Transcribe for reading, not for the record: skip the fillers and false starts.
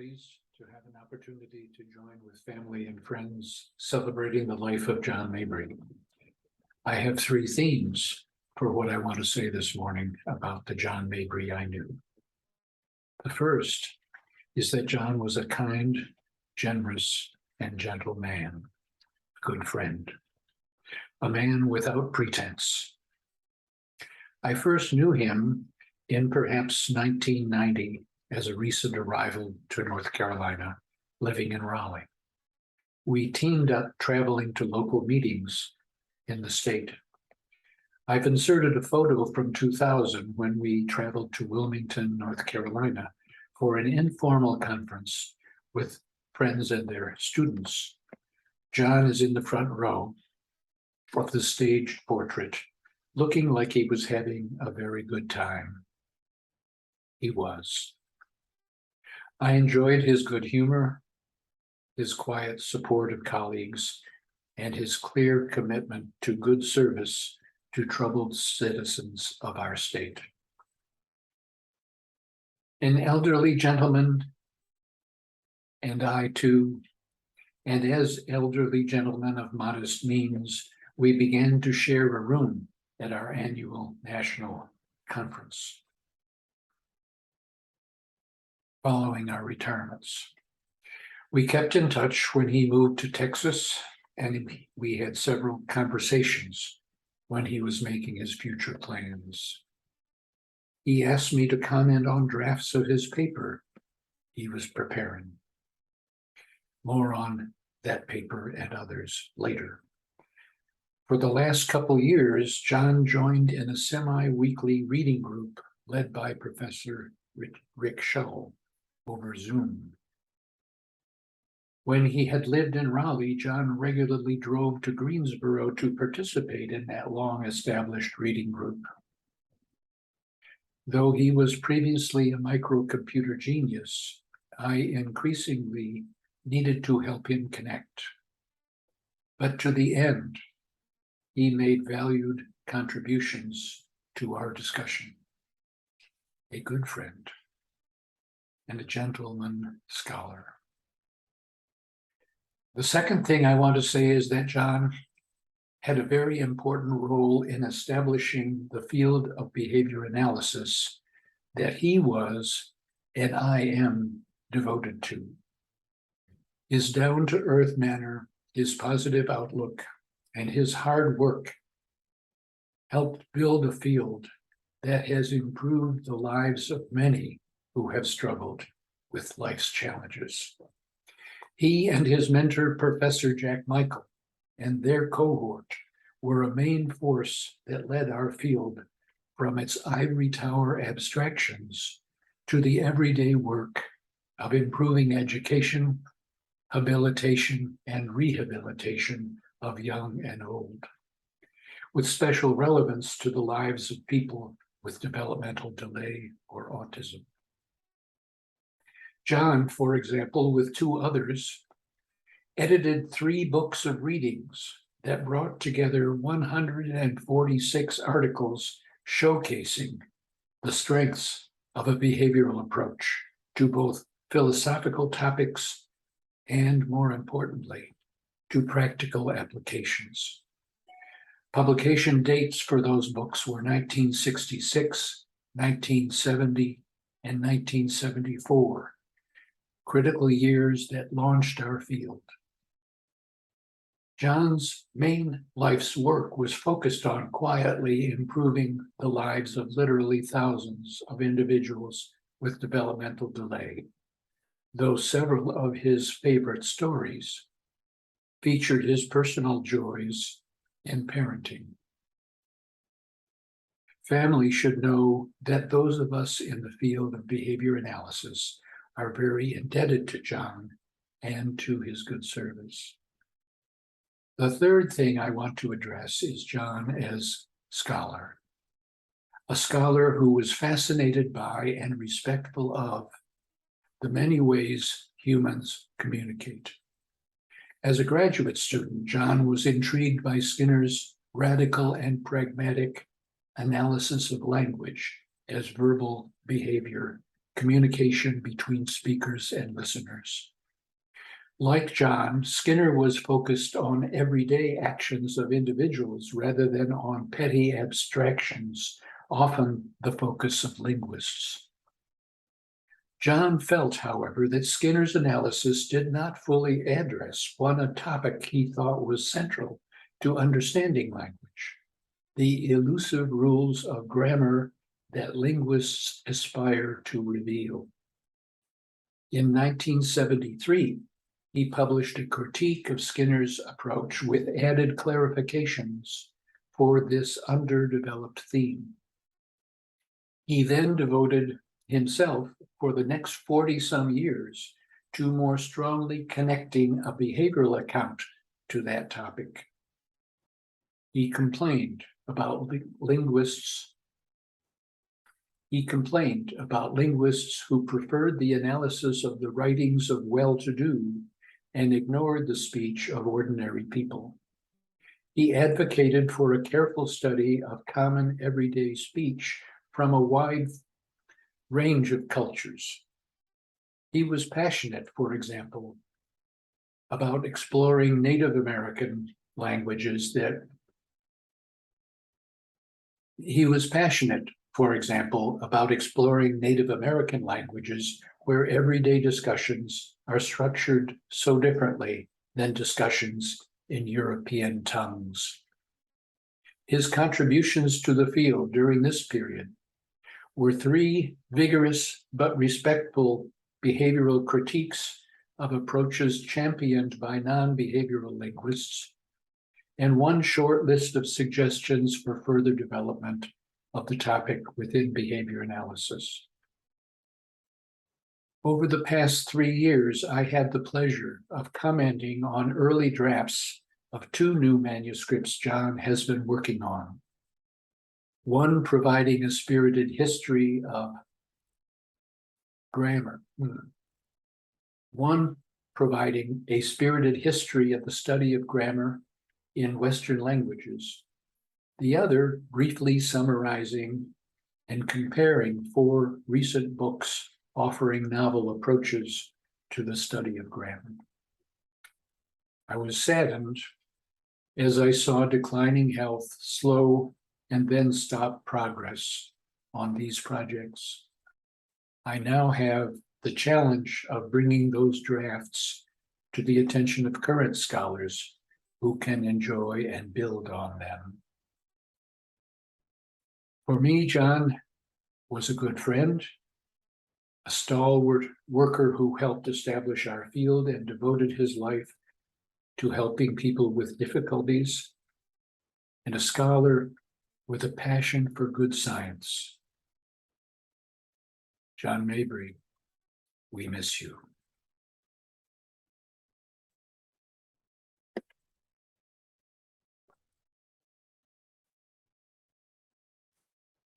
pleased to have an opportunity to join with family and friends celebrating the life of JohnMabry. I have three themes for what I want to say this morning about the JohnMabry I knew. The first is that John was a kind, generous, and gentle man, a good friend, a man without pretense. I first knew him in perhaps 1990 as a recent arrival to North Carolina, living in Raleigh. We teamed up traveling to local meetings in the state. I've inserted a photo from 2000 when we traveled to Wilmington, North Carolina for an informal conference with friends and their students. John is in the front row of the staged portrait, looking like he was having a very good time. He was. I enjoyed his good humor, his quiet support of colleagues, and his clear commitment to good service to troubled citizens of our state. An elderly gentleman, and I too, and as elderly gentlemen of modest means, we began to share a room at our annual national conference following our retirements. We kept in touch when he moved to Texas, and we had several conversations when he was making his future plans. He asked me to comment on drafts of his paper he was preparing. More on that paper and others later. For the last couple years, John joined in a semi-weekly reading group led by Professor Rick Shull over Zoom. When he had lived in Raleigh, John regularly drove to Greensboro to participate in that long-established reading group. Though he was previously a microcomputer genius, I increasingly needed to help him connect. But to the end, he made valued contributions to our discussion. A good friend and a gentleman scholar. The second thing I want to say is that John had a very important role in establishing the field of behavior analysis that he was and I am devoted to. His down-to-earth manner, his positive outlook, and his hard work helped build a field that has improved the lives of many who have struggled with life's challenges. He and his mentor, Professor Jack Michael, and their cohort were a main force that led our field from its ivory tower abstractions to the everyday work of improving education, habilitation, and rehabilitation of young and old, with special relevance to the lives of people with developmental delay or autism. John, for example, with two others, edited 3 books of readings that brought together 146 articles showcasing the strengths of a behavioral approach to both philosophical topics and, more importantly, to practical applications. Publication dates for those books were 1966, 1970, and 1974, critical years that launched our field. John's main life's work was focused on quietly improving the lives of literally thousands of individuals with developmental delay, though several of his favorite stories featured his personal joys in parenting. Family should know that those of us in the field of behavior analysis are very indebted to John and to his good service. The third thing I want to address is John as scholar, a scholar who was fascinated by and respectful of the many ways humans communicate. As a graduate student, John was intrigued by Skinner's radical and pragmatic analysis of language as verbal behavior communication between speakers and listeners. Like John, Skinner was focused on everyday actions of individuals rather than on petty abstractions, often the focus of linguists. John felt, however, that Skinner's analysis did not fully address one topic he thought was central to understanding language: the elusive rules of grammar that linguists aspire to reveal. In 1973, he published a critique of Skinner's approach with added clarifications for this underdeveloped theme. He then devoted himself for the next 40-some years to more strongly connecting a behavioral account to that topic. He complained about linguists who preferred the analysis of the writings of well-to-do and ignored the speech of ordinary people. He advocated for a careful study of common everyday speech from a wide range of cultures. He was passionate, for example, about exploring Native American languages where everyday discussions are structured so differently than discussions in European tongues. His contributions to the field during this period were 3 vigorous but respectful behavioral critiques of approaches championed by non-behavioral linguists, and 1 short list of suggestions for further development of the topic within behavior analysis. Over the past 3 years, I had the pleasure of commenting on early drafts of 2 new manuscripts John has been working on. One providing a spirited history of grammar. One providing a spirited history of the study of grammar in Western languages. The other briefly summarizing and comparing 4 recent books offering novel approaches to the study of grammar. I was saddened as I saw declining health slow and then stop progress on these projects. I now have the challenge of bringing those drafts to the attention of current scholars who can enjoy and build on them. For me, John was a good friend, a stalwart worker who helped establish our field and devoted his life to helping people with difficulties, and a scholar with a passion for good science. JohnMabry, we miss you.